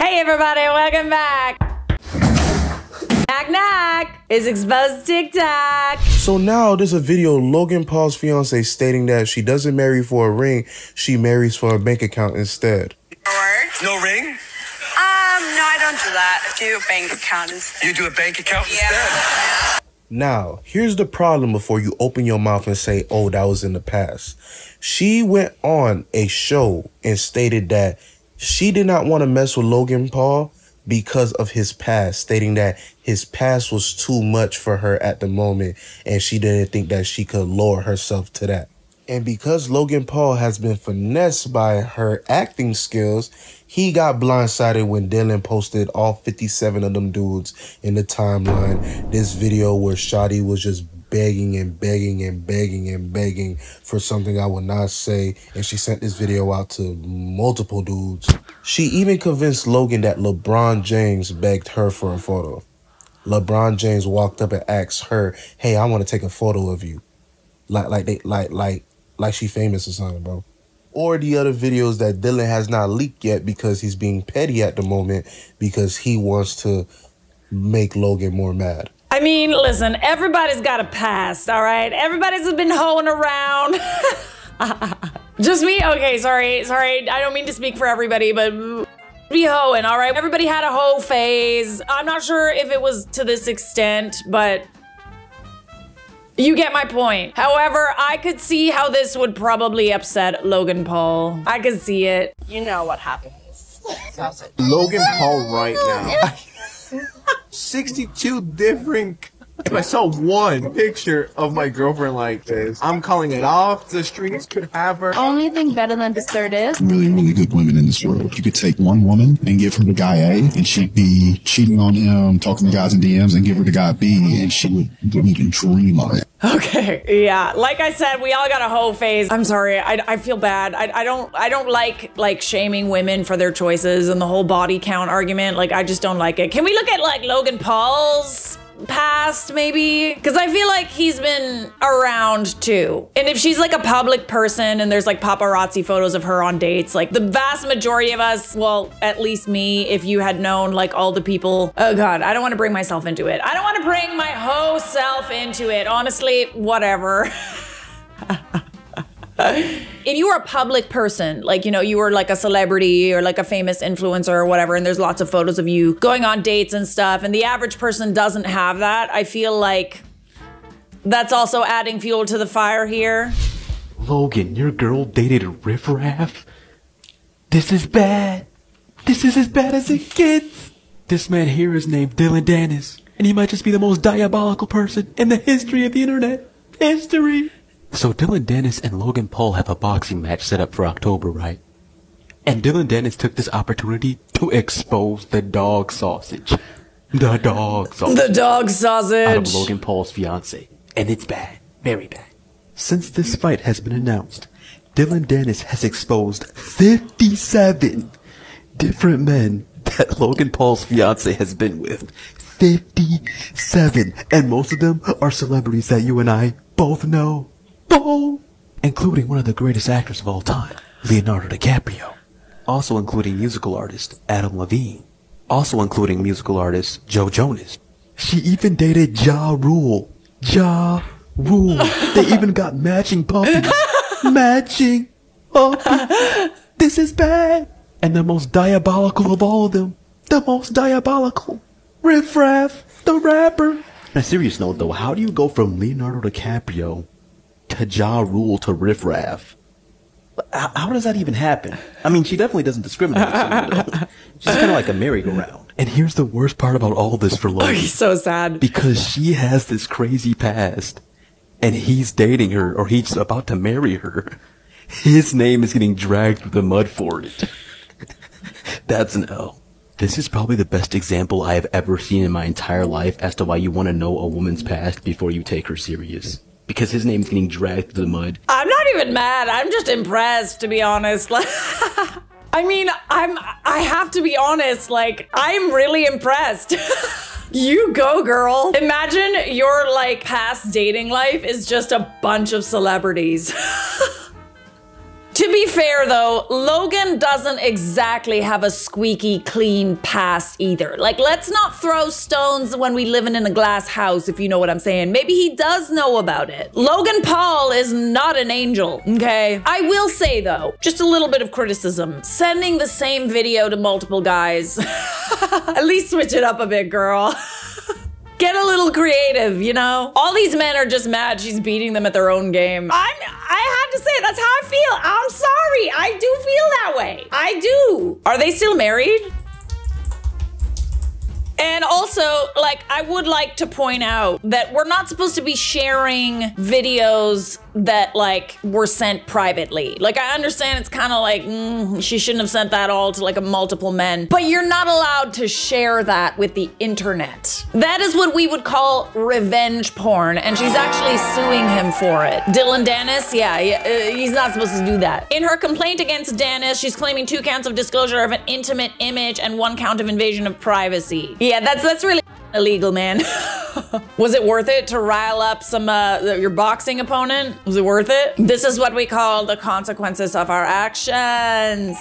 Hey everybody, welcome back. Knock knock, it's exposed TikTok. So now there's a video of Logan Paul's fiance stating that she doesn't marry for a ring, she marries for a bank account instead. No ring? No, I don't do that. I do a bank account instead. You do a bank account instead? Now, here's the problem before you open your mouth and say, oh, that was in the past. She went on a show and stated that she did not want to mess with Logan Paul because of his past, stating that his past was too much for her at the moment and she didn't think that she could lower herself to that. And because Logan Paul has been finessed by her acting skills, he got blindsided when Dylan posted all 57 of them dudes in the timeline. This video where Shawty was just begging and begging and begging and begging for something I would not say. And she sent this video out to multiple dudes. She even convinced Logan that LeBron James begged her for a photo. LeBron James walked up and asked her, hey, I want to take a photo of you. Like she famous or something, bro. Or the other videos that Dylan has not leaked yet because he's being petty at the moment because he wants to make Logan more mad. I mean, listen, everybody's got a past, all right? Everybody's been hoeing around. Just me? Okay, sorry. I don't mean to speak for everybody, but be hoeing, all right? Everybody had a hoe phase. I'm not sure if it was to this extent, but you get my point. However, I could see how this would probably upset Logan Paul. I could see it. You know what happens. Logan Paul right now. 62 different. If I saw one picture of my girlfriend like this, I'm calling it off. The streets could have her. Only thing better than dessert is really good women in this world. You could take one woman and give her the guy A, and she'd be cheating on him, talking to guys in DMs, and give her the guy B, and she wouldn't even dream of it. Okay, yeah. Like I said, we all got a hoe phase. I'm sorry, I feel bad. I don't like shaming women for their choices and the whole body count argument. Like, I just don't like it. Can we look at like Logan Paul's past maybe? Because I feel like he's been around too. And if she's like a public person and there's like paparazzi photos of her on dates, like the vast majority of us, well, at least me, if you had known like all the people, oh God, I don't want to bring myself into it. I don't want to bring my whole self into it. Honestly, whatever. If you were a public person, like, you know, you were like a celebrity or like a famous influencer or whatever, and there's lots of photos of you going on dates and stuff, and the average person doesn't have that, I feel like that's also adding fuel to the fire here. Logan, your girl dated a riffraff? This is bad. This is as bad as it gets. This man here is named Dylan Dennis, and he might just be the most diabolical person in the history of the internet. History. So Dylan Dennis and Logan Paul have a boxing match set up for October, right? And Dylan Dennis took this opportunity to expose the dog sausage. The dog sausage. The dog sausage. Out of Logan Paul's fiance. And it's bad. Very bad. Since this fight has been announced, Dylan Dennis has exposed 57 different men that Logan Paul's fiance has been with. 57. And most of them are celebrities that you and I both know. Including one of the greatest actors of all time, Leonardo DiCaprio. Also including musical artist Adam Levine. Also including musical artist Joe Jonas. She even dated Ja Rule. Ja Rule. They even got matching puppies. Matching puppies. This is bad. And the most diabolical of all of them. The most diabolical. Riff Raff, the rapper. On a serious note though, how do you go from Leonardo DiCaprio to Ja Rule to Riff Raff? How does that even happen? I mean, she definitely doesn't discriminate. She's kind of like a merry-go-round. And here's the worst part about all this for Logan. Oh, he's so sad. Because she has this crazy past, and he's dating her, or he's about to marry her. His name is getting dragged through the mud for it. That's an L. This is probably the best example I have ever seen in my entire life as to why you want to know a woman's past before you take her serious. Because his name's getting dragged through the mud. I'm not even mad. I'm just impressed, to be honest. I mean, I have to be honest. Like, I'm really impressed. You go, girl. Imagine your like past dating life is just a bunch of celebrities. To be fair though, Logan doesn't exactly have a squeaky clean past either. Like, let's not throw stones when we live in a glass house, if you know what I'm saying. Maybe he does know about it. Logan Paul is not an angel, okay? I will say though, just a little bit of criticism. Sending the same video to multiple guys. At least switch it up a bit, girl. Get a little creative, you know? All these men are just mad she's beating them at their own game. I had to say, that's how I feel. I'm sorry, I do feel that way. I do. Are they still married? And also, like, I would like to point out that we're not supposed to be sharing videos that, like, were sent privately. Like, I understand it's kind of like, she shouldn't have sent that all to, like, a multiple men. But you're not allowed to share that with the internet. That is what we would call revenge porn, and she's actually suing him for it. Dylan Dennis, yeah, he's not supposed to do that. In her complaint against Dennis, she's claiming 2 counts of disclosure of an intimate image and 1 count of invasion of privacy. Yeah, that's really illegal, man. Was it worth it to rile up some your boxing opponent? Was it worth it? This is what we call the consequences of our actions.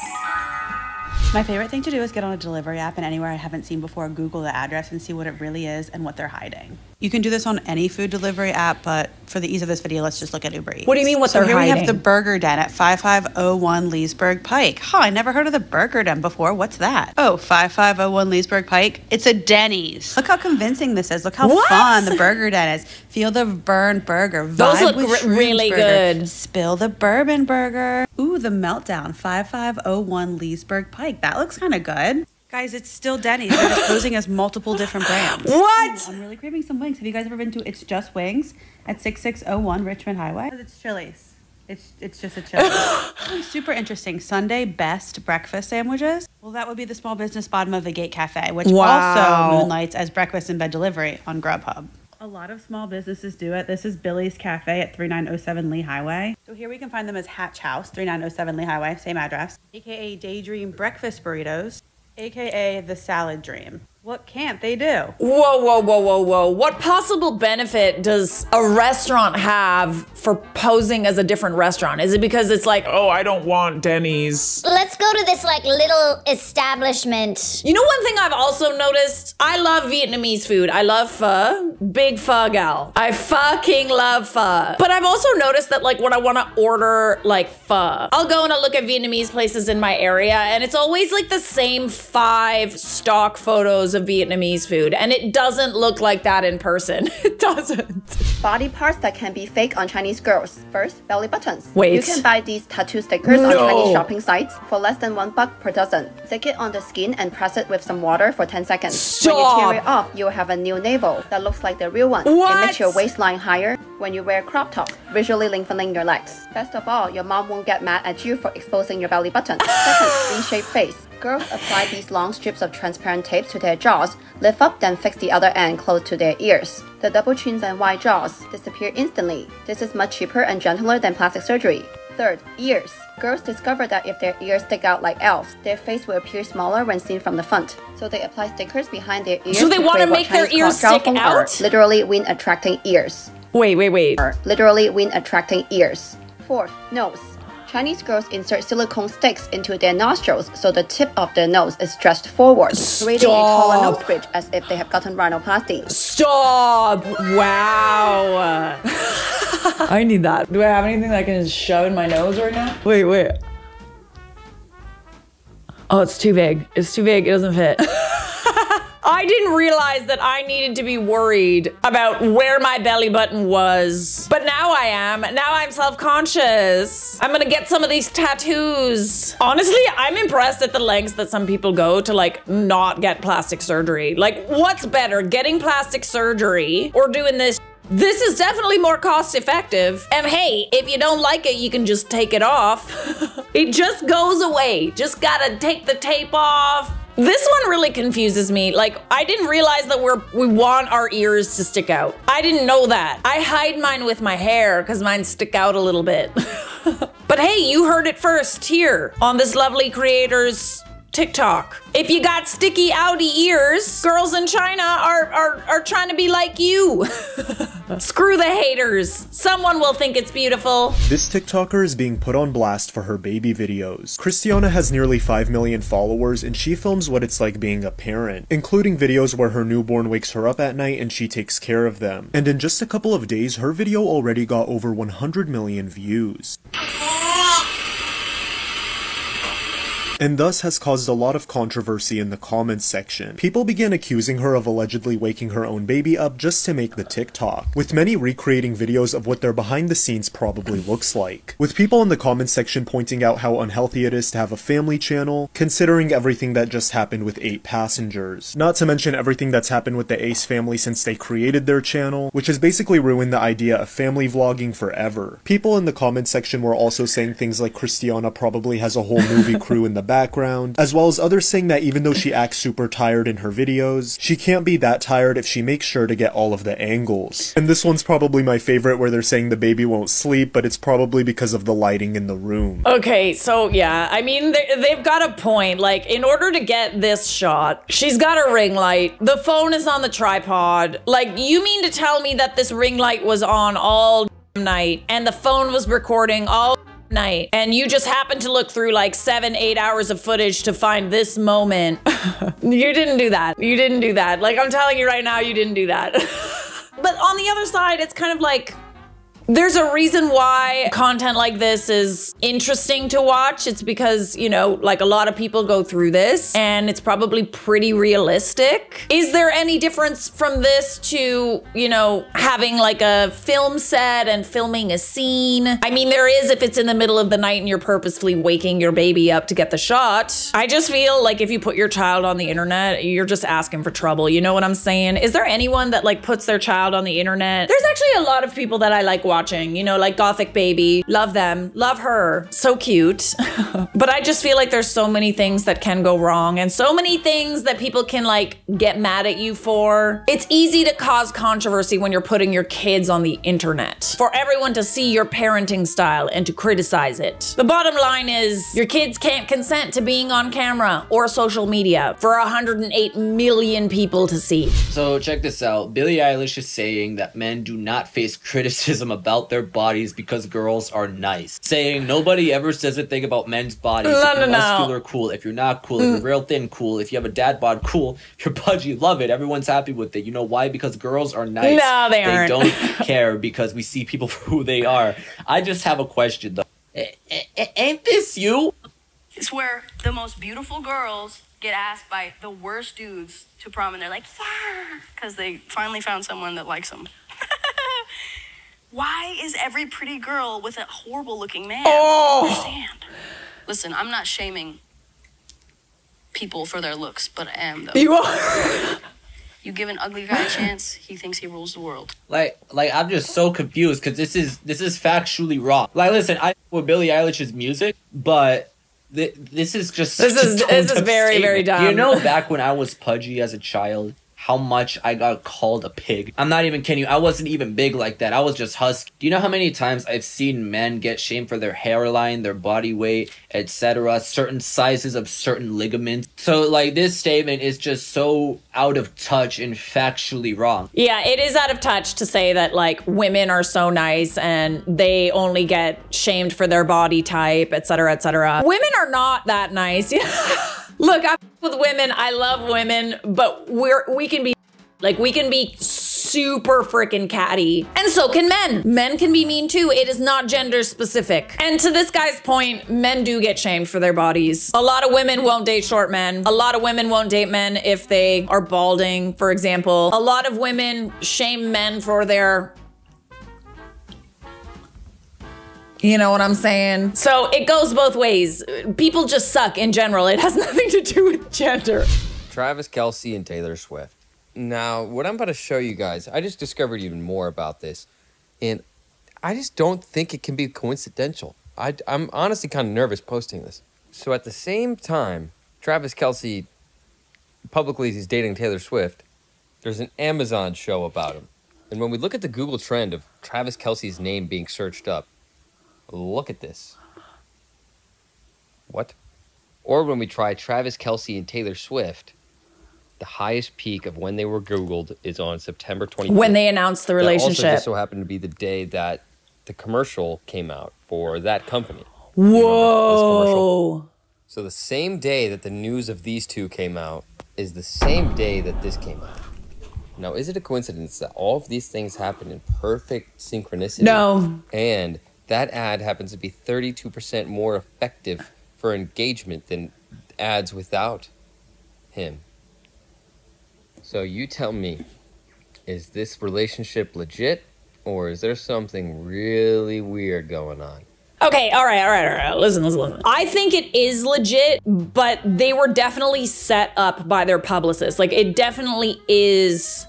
My favorite thing to do is get on a delivery app and anywhere I haven't seen before, Google the address and see what it really is and what they're hiding. You can do this on any food delivery app, but for the ease of this video, let's just look at Uber Eats. What do you mean what they're hiding? Here we have the Burger Den at 5501 Leesburg Pike. Huh, I never heard of the Burger Den before. What's that? Oh, 5501 Leesburg Pike. It's a Denny's. Look how convincing this is. Look how fun the Burger Den is. Feel the burn burger. Those Vibe look with really burger. good. Spill the bourbon burger. Ooh, the Meltdown. 5501 Leesburg Pike. That looks kind of good. Guys, it's still Denny's. They're just posing as multiple different brands. What? Ooh, I'm really craving some wings. Have you guys ever been to It's Just Wings at 6601 Richmond Highway? It's Chili's. It's just a Chili's. Super interesting. Sunday best breakfast sandwiches. Well, that would be the small business bottom of the Gate Cafe, which also moonlights as breakfast in bed delivery on Grubhub. A lot of small businesses do it. This is Billy's Cafe at 3907 Lee Highway. So here we can find them as Hatch House, 3907 Lee Highway, same address. AKA Daydream Breakfast Burritos, AKA The Salad Dream. What can't they do? Whoa, whoa, whoa, whoa, whoa. What possible benefit does a restaurant have for posing as a different restaurant? Is it because it's like, oh, I don't want Denny's. Let's go to this like little establishment. You know, one thing I've also noticed, I love Vietnamese food. I love pho, big pho gal. I fucking love pho. But I've also noticed that like when I want to order like pho, I'll go and I'll look at Vietnamese places in my area and it's always like the same 5 stock photos of Vietnamese food, and it doesn't look like that in person. It doesn't. Body parts that can be fake on Chinese girls. First, belly buttons. Wait. You can buy these tattoo stickers on Chinese shopping sites for less than $1 per dozen. Stick it on the skin and press it with some water for 10 seconds. Stop. When you tear it off, you'll have a new navel that looks like the real one. What? It makes your waistline higher when you wear crop tops, visually lengthening your legs. Best of all, your mom won't get mad at you for exposing your belly button. Second, V-shaped face. Girls apply these long strips of transparent tape to their jaws, lift up, then fix the other end close to their ears. The double chins and wide jaws disappear instantly. This is much cheaper and gentler than plastic surgery. Third, ears. Girls discover that if their ears stick out like elves, their face will appear smaller when seen from the front. So they apply stickers behind their ears. So they want to make their ears stick out? Literally wind attracting ears. Wait. Literally wind attracting ears. Fourth, nose. Chinese girls insert silicone sticks into their nostrils so the tip of their nose is stretched forward, creating a taller nose bridge as if they have gotten rhinoplasty. Stop! Wow! I need that. Do I have anything that I can just shove in my nose right now? Wait. Oh, it's too big. It's too big. It doesn't fit. I didn't realize that I needed to be worried about where my belly button was. But now I am. Now I'm self-conscious. I'm gonna get some of these tattoos. Honestly, I'm impressed at the lengths that some people go to like not get plastic surgery. Like, what's better, getting plastic surgery or doing this? This is definitely more cost effective. And hey, if you don't like it, you can just take it off. It just goes away. Just gotta take the tape off. This one really confuses me. Like, I didn't realize that we want our ears to stick out. I didn't know that. I hide mine with my hair because mine stick out a little bit. But hey, you heard it first here on this lovely creator's TikTok. If you got sticky outy ears, girls in China are trying to be like you. Screw the haters. Someone will think it's beautiful. This TikToker is being put on blast for her baby videos. Cristiana has nearly 5 million followers and she films what it's like being a parent, including videos where her newborn wakes her up at night and she takes care of them. And in just a couple of days, her video already got over 100 million views. And thus has caused a lot of controversy in the comments section. People began accusing her of allegedly waking her own baby up just to make the TikTok, with many recreating videos of what their behind the scenes probably looks like. With people in the comments section pointing out how unhealthy it is to have a family channel, considering everything that just happened with 8 passengers. Not to mention everything that's happened with the Ace family since they created their channel, which has basically ruined the idea of family vlogging forever. People in the comments section were also saying things like Cristiana probably has a whole movie crew in the background, as well as others saying that even though she acts super tired in her videos, she can't be that tired if she makes sure to get all of the angles. And this one's probably my favorite, where they're saying the baby won't sleep, but it's probably because of the lighting in the room. Okay, so yeah, I mean, they've got a point. Like, in order to get this shot, she's got a ring light, the phone is on the tripod. Like, you mean to tell me that this ring light was on all night and the phone was recording all night and you just happened to look through like 7-8 hours of footage to find this moment? You didn't do that. You didn't do that. Like, I'm telling you right now, you didn't do that. But on the other side, it's kind of like, there's a reason why content like this is interesting to watch. It's because, you know, like a lot of people go through this and it's probably pretty realistic. Is there any difference from this to, you know, having like a film set and filming a scene? I mean, there is if it's in the middle of the night and you're purposefully waking your baby up to get the shot. I just feel like if you put your child on the internet, you're just asking for trouble. You know what I'm saying? Is there anyone that like puts their child on the internet? There's actually a lot of people that I like watching, you know, like Gothic Baby. Love them. Love her. So cute. But I just feel like there's so many things that can go wrong and so many things that people can like get mad at you for. It's easy to cause controversy when you're putting your kids on the internet for everyone to see your parenting style and to criticize it. The bottom line is your kids can't consent to being on camera or social media for 108 million people to see. So check this out. Billie Eilish is saying that men do not face criticism about their bodies because girls are nice. Saying nobody ever says a thing about men's bodies. If you're muscular, cool. If you're not, cool. If you're real thin, cool. If you have a dad bod, cool. If you're pudgy, love it. Everyone's happy with it. You know why? Because girls are nice. No, they aren't. They don't care because we see people for who they are. I just have a question though. Ain't this you? It's where the most beautiful girls get asked by the worst dudes to prom and they're like, yeah, because they finally found someone that likes them. Why is every pretty girl with a horrible looking man? I don't understand. Listen, I'm not shaming people for their looks, but I am though. You are. You give an ugly guy a chance, he thinks he rules the world. Like I'm just so confused because this is factually wrong. Like, listen, I with Billie Eilish's music, but this is just this is very, very dumb. Do you know back when I was pudgy as a child, how much I got called a pig? I'm not even kidding you. I wasn't even big like that. I was just husky. Do you know how many times I've seen men get shamed for their hairline, their body weight, etc., certain sizes of certain ligaments? So, like, this statement is just so out of touch and factually wrong. Yeah, it is out of touch to say that, like, women are so nice and they only get shamed for their body type, etc., etc. Women are not that nice. Look, I'm with women. I love women, but we can be like, we can be super freaking catty. And so can men. Men can be mean too. It is not gender specific. And to this guy's point, men do get shamed for their bodies. A lot of women won't date short men. A lot of women won't date men if they are balding, for example. A lot of women shame men for their... You know what I'm saying? So it goes both ways. People just suck in general. It has nothing to do with gender. Travis Kelce and Taylor Swift. Now, what I'm about to show you guys, I just discovered even more about this. And I just don't think it can be coincidental. I'm honestly kind of nervous posting this. So at the same time, Travis Kelce publicly is dating Taylor Swift, there's an Amazon show about him. And when we look at the Google trend of Travis Kelce's name being searched up, look at this. What? Or when we try Travis Kelce and Taylor Swift, the highest peak of when they were Googled is on September 25th. When they announced the relationship. That also just so happened to be the day that the commercial came out for that company. Whoa. So the same day that the news of these two came out is the same day that this came out. Now, is it a coincidence that all of these things happen in perfect synchronicity? No. And that ad happens to be 32% more effective for engagement than ads without him. So you tell me, is this relationship legit, or is there something really weird going on? Okay, all right. Listen. I think it is legit, but they were definitely set up by their publicist. Like, it definitely is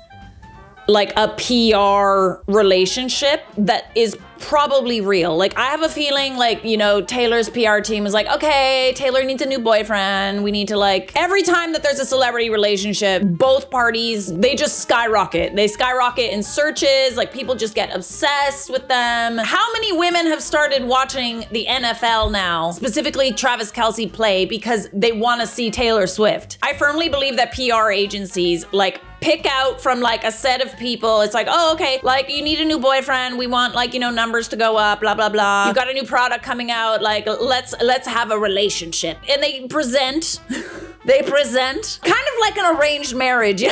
like a PR relationship that is probably real. Like, I have a feeling like, you know, Taylor's PR team is like, okay, Taylor needs a new boyfriend. We need to, like, every time that there's a celebrity relationship, both parties, they just skyrocket. They skyrocket in searches. Like, people just get obsessed with them. How many women have started watching the NFL now, specifically Travis Kelce play, because they want to see Taylor Swift? I firmly believe that PR agencies, like, pick out from like a set of people. It's like, oh, okay, like you need a new boyfriend. We want like, you know, numbers to go up, blah, blah, blah. You got a new product coming out. Like, let's have a relationship. And they present kind of like an arranged marriage.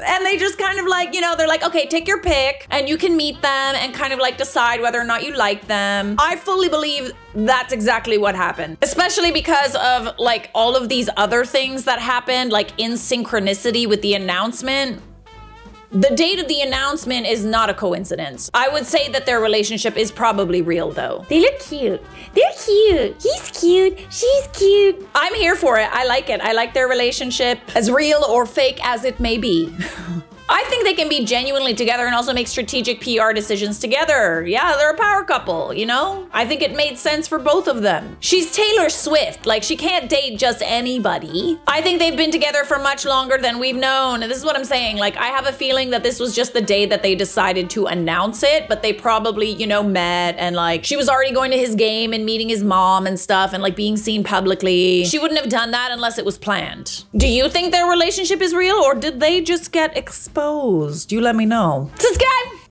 And they just kind of like, you know, they're like, okay, take your pick and you can meet them and kind of like decide whether or not you like them. I fully believe that's exactly what happened, especially because of like all of these other things that happened, like in synchronicity with the announcement. The date of the announcement is not a coincidence. I would say that their relationship is probably real though. They look cute. They're cute. He's cute. She's cute. I'm here for it. I like it. I like their relationship, as real or fake as it may be. I think they can be genuinely together and also make strategic PR decisions together. Yeah, they're a power couple, you know? I think it made sense for both of them. She's Taylor Swift. Like, she can't date just anybody. I think they've been together for much longer than we've known. And this is what I'm saying. Like, I have a feeling that this was just the day that they decided to announce it, but they probably, you know, met and like, she was already going to his game and meeting his mom and stuff and like being seen publicly. She wouldn't have done that unless it was planned. Do you think their relationship is real, or did they just get exposed? You let me know. Subscribe